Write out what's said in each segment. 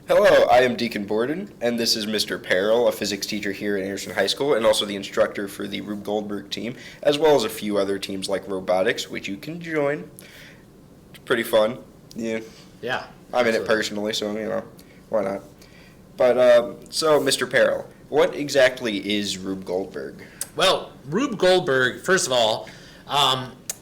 Hello, I am Deacon Borden, and this is Mr. Perrel, a physics teacher here at Anderson High School, and also the instructor for the Rube Goldberg team, as well as a few other teams like robotics, which you can join. It's pretty fun. Yeah. Yeah. I'm in it personally, so, why not? But, so, Mr. Perrel, what exactly is Rube Goldberg? Well, Rube Goldberg, first of all,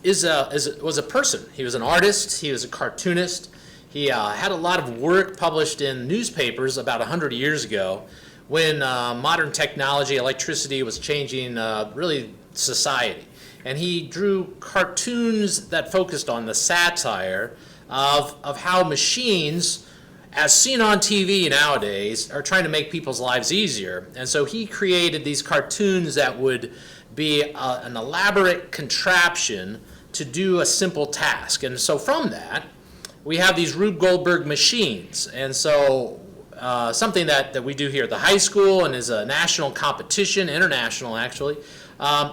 was a person. He was an artist. He was a cartoonist. He had a lot of work published in newspapers about 100 years ago when modern technology, electricity was changing really society. And he drew cartoons that focused on the satire of how machines, as seen on TV nowadays, are trying to make people's lives easier. And so he created these cartoons that would be an elaborate contraption to do a simple task. And so from that, we have these Rube Goldberg machines. And so something that we do here at the high school and is a national competition, international actually,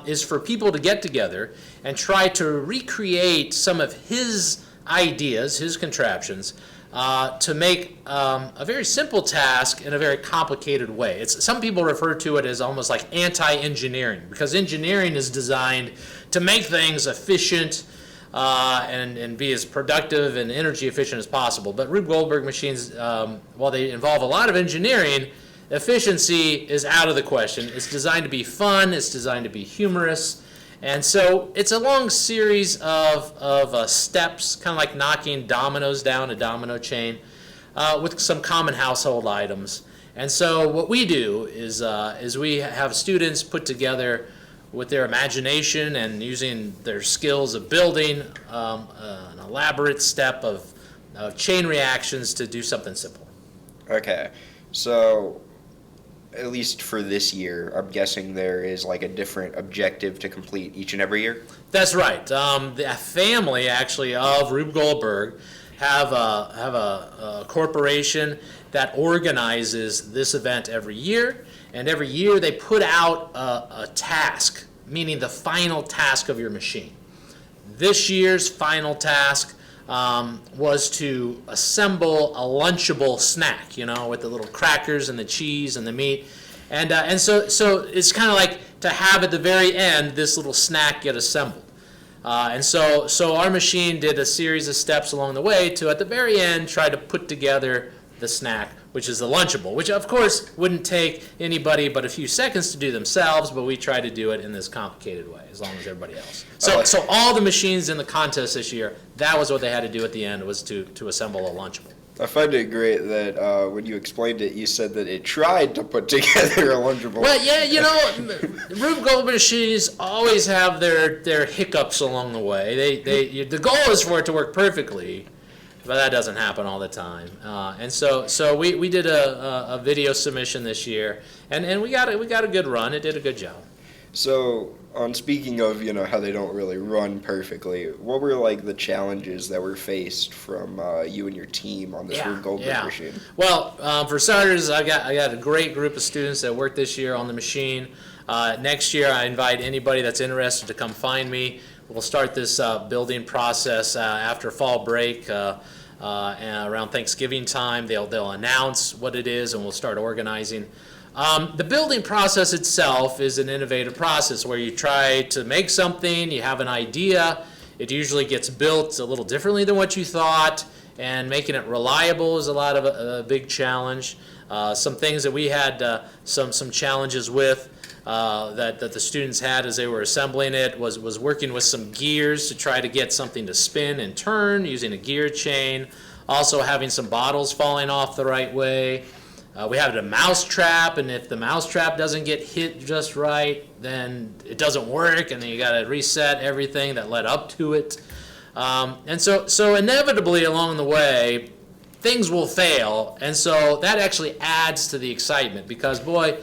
is for people to get together and try to recreate some of his ideas, his contraptions, to make a very simple task in a very complicated way. Some people refer to it as almost like anti-engineering, because engineering is designed to make things efficient and be as productive and energy efficient as possible. But Rube Goldberg machines, while they involve a lot of engineering, efficiency is out of the question. It's designed to be fun, it's designed to be humorous, and so it's a long series of steps, kind of like knocking dominoes down a domino chain, with some common household items. And so what we do is we have students put together with their imagination and using their skills of building an elaborate step of chain reactions to do something simple. Okay, so at least for this year, I'm guessing there is like a different objective to complete each and every year? That's right. The family, actually, of Rube Goldberg have a corporation that organizes this event every year, and every year they put out a task, meaning the final task of your machine. This year's final task was to assemble a Lunchable snack, with the little crackers and the cheese and the meat. And so it's kind of like to have at the very end this little snack get assembled. And so our machine did a series of steps along the way to, at the very end, try to put together the snack, which is the Lunchable, which of course wouldn't take anybody but a few seconds to do themselves, but we try to do it in this complicated way, as long as everybody else. So all the machines in the contest this year, that was what they had to do at the end, was to assemble a Lunchable. I find it great that when you explained it, you said that it tried to put together a Lunchable. Well, yeah, Rube Goldberg machines always have their hiccups along the way. The goal is for it to work perfectly, but that doesn't happen all the time. And so we did a video submission this year, and we got a good run. It did a good job. So, on speaking of, how they don't really run perfectly, what were like the challenges that were faced from you and your team on this Rube Goldberg machine? Well, for starters, I got a great group of students that worked this year on the machine. Next year, I invite anybody that's interested to come find me. We'll start this building process after fall break. Around Thanksgiving time, they'll announce what it is, and we'll start organizing. The building process itself is an innovative process where you try to make something, you have an idea, it usually gets built a little differently than what you thought, and making it reliable is a big challenge. Some things that we had some challenges with that the students had as they were assembling it was working with some gears to try to get something to spin and turn using a gear chain, also having some bottles falling off the right way. We have a mouse trap, and if the mouse trap doesn't get hit just right, then it doesn't work, and then you got to reset everything that led up to it. And so inevitably along the way, things will fail, and so that actually adds to the excitement, because boy,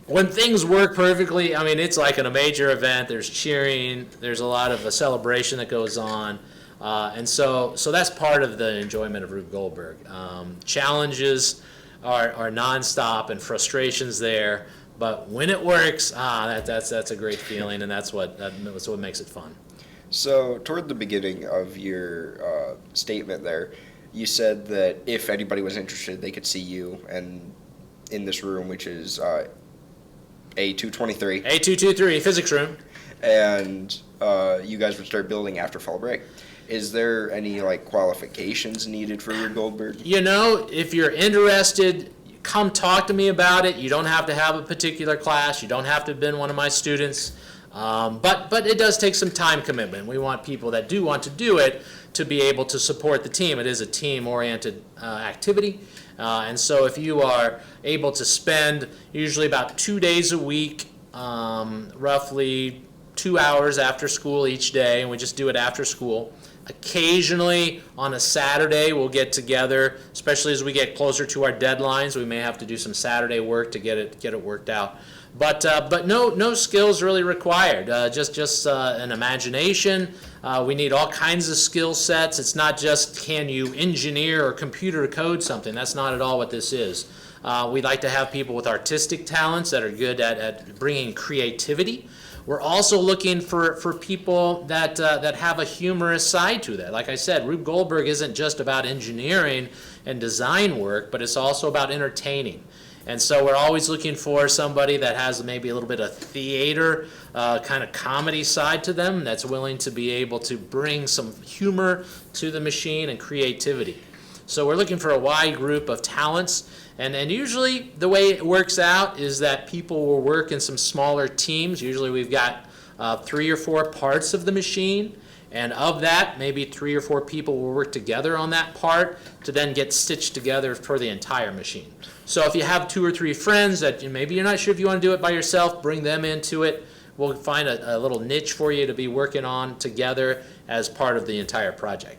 when things work perfectly, it's like in a major event. There's cheering, there's a lot of a celebration that goes on, and so that's part of the enjoyment of Rube Goldberg. Challenges are nonstop and frustrations there, but when it works, that's a great feeling, and that's what makes it fun. So toward the beginning of your statement there, you said that if anybody was interested, they could see you and in this room, which is A223, A223 physics room. and you guys would start building after fall break. Is there any like qualifications needed for Rube Goldberg? You know, if you're interested, come talk to me about it. You don't have to have a particular class. You don't have to have been one of my students. But it does take some time commitment. We want people that do want to do it to be able to support the team. It is a team-oriented activity. And so if you are able to spend usually about 2 days a week, roughly 2 hours after school each day, and we just do it after school. Occasionally on a Saturday we'll get together, especially as we get closer to our deadlines. We may have to do some Saturday work to get it worked out. But no skills really required. Just an imagination. We need all kinds of skill sets. It's not just can you engineer or computer code something. That's not at all what this is. We'd like to have people with artistic talents that are good at bringing creativity. We're also looking for people that have a humorous side to that. Like I said, Rube Goldberg isn't just about engineering and design work, but it's also about entertaining. And so we're always looking for somebody that has maybe a little bit of theater, kind of comedy side to them, that's willing to be able to bring some humor to the machine and creativity. So we're looking for a wide group of talents. And usually the way it works out is that people will work in some smaller teams. Usually we've got 3 or 4 parts of the machine. And of that, maybe 3 or 4 people will work together on that part to then get stitched together for the entire machine. So if you have 2 or 3 friends that maybe you're not sure if you want to do it by yourself, bring them into it. We'll find a little niche for you to be working on together as part of the entire project.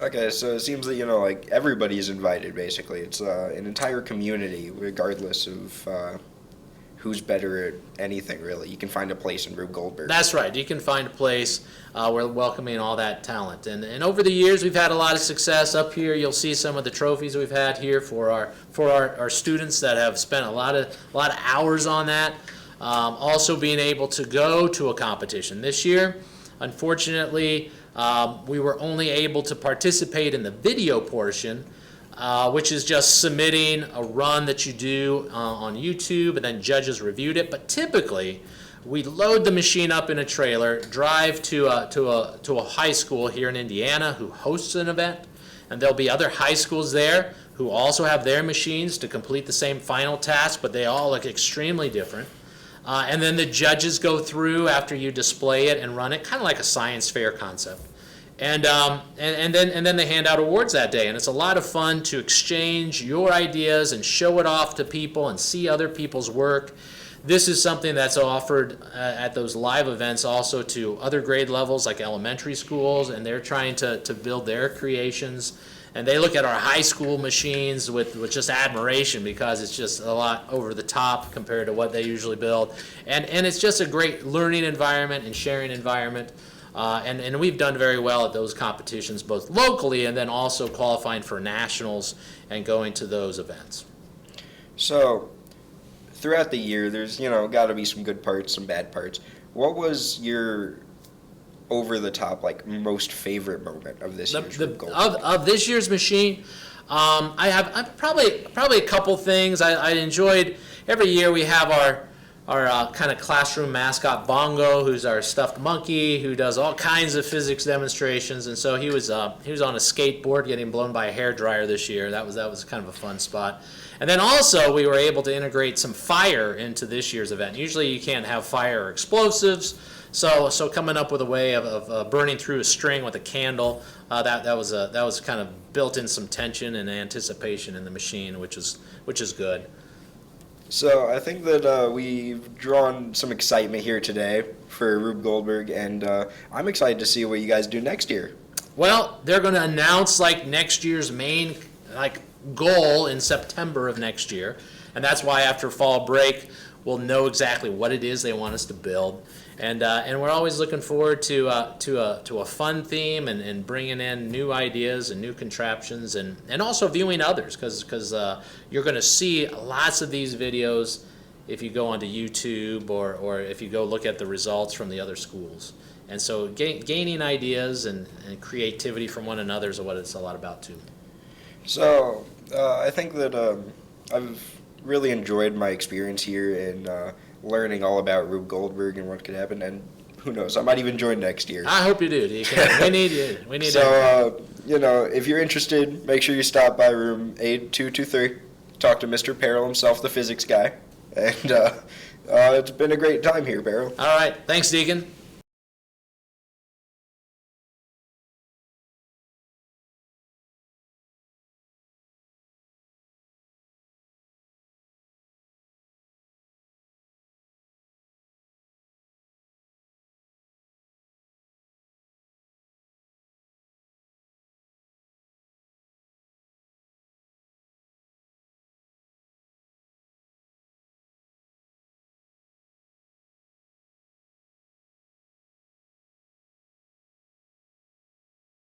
Okay, so it seems that, like everybody is invited, basically. It's an entire community, regardless of who's better at anything, really. You can find a place in Rube Goldberg. That's right. You can find a place. We're welcoming all that talent. And over the years, we've had a lot of success. Up here, you'll see some of the trophies we've had here for our students that have spent a lot of hours on that. Also being able to go to a competition. This year, unfortunately, we were only able to participate in the video portion, which is just submitting a run that you do on YouTube, and then judges reviewed it. But typically, we load the machine up in a trailer, drive to a high school here in Indiana who hosts an event, and there'll be other high schools there who also have their machines to complete the same final task, but they all look extremely different. And then the judges go through after you display it and run it, kind of like a science fair concept. And then they hand out awards that day, and it's a lot of fun to exchange your ideas and show it off to people and see other people's work. This is something that's offered at those live events also to other grade levels like elementary schools, and they're trying to build their creations. And they look at our high school machines with just admiration because it's just a lot over the top compared to what they usually build. And it's just a great learning environment and sharing environment. And we've done very well at those competitions, both locally and then also qualifying for nationals and going to those events. So, throughout the year, there's, got to be some good parts, some bad parts. What was your over-the-top, most favorite moment of this year's Rube Goldberg? Of this year's machine, I have probably a couple things. I enjoyed, every year we have our kind of classroom mascot Bongo, who's our stuffed monkey, who does all kinds of physics demonstrations. And so he was on a skateboard getting blown by a hairdryer this year. That was kind of a fun spot. And then also we were able to integrate some fire into this year's event. Usually you can't have fire or explosives, so coming up with a way of burning through a string with a candle, that was kind of built in some tension and anticipation in the machine, which is good. So I think that we've drawn some excitement here today for Rube Goldberg, and I'm excited to see what you guys do next year. Well, they're going to announce next year's main goal in September of next year, and that's why after fall break we'll know exactly what it is they want us to build. And we're always looking forward to a fun theme and bringing in new ideas and new contraptions and also viewing others because you're going to see lots of these videos if you go onto YouTube or if you go look at the results from the other schools. And so gaining ideas and creativity from one another is what it's a lot about too. So, I think that I've really enjoyed my experience here in learning all about Rube Goldberg and what could happen, and who knows, I might even join next year. I hope you do, Deacon. We need you. We need you. So, if you're interested, make sure you stop by room 8223, talk to Mr. Perrel himself, the physics guy, and it's been a great time here, Perrel. All right. Thanks, Deacon.